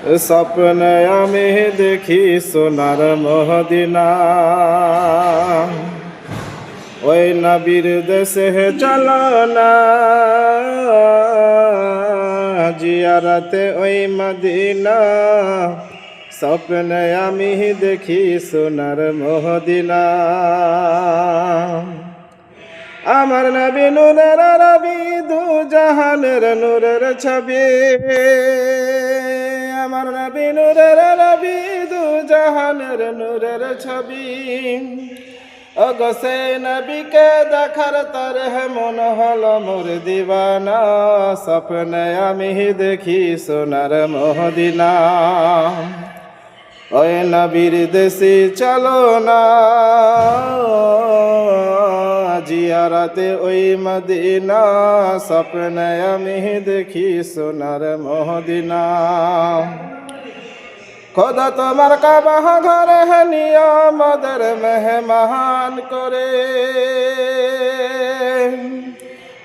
স্বপ্নে আমি দেখি সোনার মদিনা, ওই নবীর দেশে চলো না জিয়ারতে ওই মদিনা। স্বপ্নে আমি দেখি সোনার মদিনা। আমার নবী নূরের রবি, দু জাহানের নূরের ছবি। আমার নবী নূরের রবি, দু জাহানের নূরের ছবি। ওগো সেই নবীকে দেখার তরে মন হলো মোর দিবানা। স্বপ্নে আমি দেখি সোনার মদিনা, ওই নবীর দেশে চলো না জিয়ারতে ওই মদিনা। স্বপ্নে আমি দেখি সোনার মদিনা। খোদা তোমার কাবা ঘরে নিয়ে আমাদের মেহমান করে।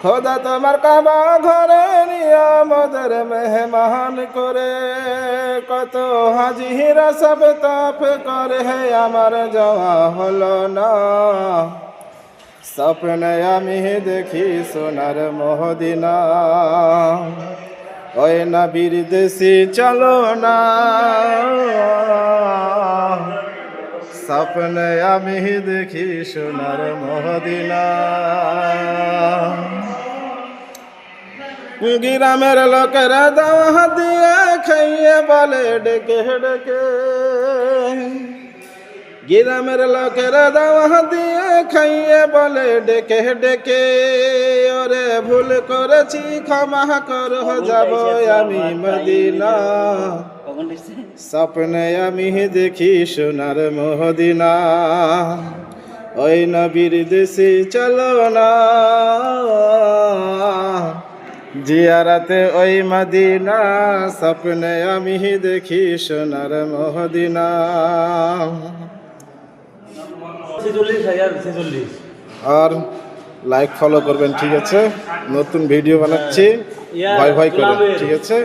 খোদা তোমার কাবা ঘরে নিয়ে আমাদের মেহমান করে। কত হাজিরা সব তাপ করে, আমার যাওয়া হলো না। স্বপ্নে আমি দেখি সোনার মদিনা, ওই নবীর দেশে চলো না। স্বপ্নে আমি দেখি সোনার মদিনা। গ্রামের লোকেরা দাওয়াত দিয়ে খাইয়ে বলে ডেকে ডেকে। গ্রামের লোকেরা দাওয়াত দিয়ে খাইয়ে বলে ডেকে ডেকে। ওরে ভুল করেছি ক্ষমা কর, যাব আমি মদিনা। স্বপ্নে আমি দেখি সোনার মদিনা, ওই নবীর দেশে চলো না জিয়ারতে ওই মদিনা। স্বপ্নে আমি দেখি সোনার মদিনা। আর লাইক ফলো করবেন, ঠিক আছে? নতুন ভিডিও বানাচ্ছি, ভয় ভয় করে, ঠিক আছে?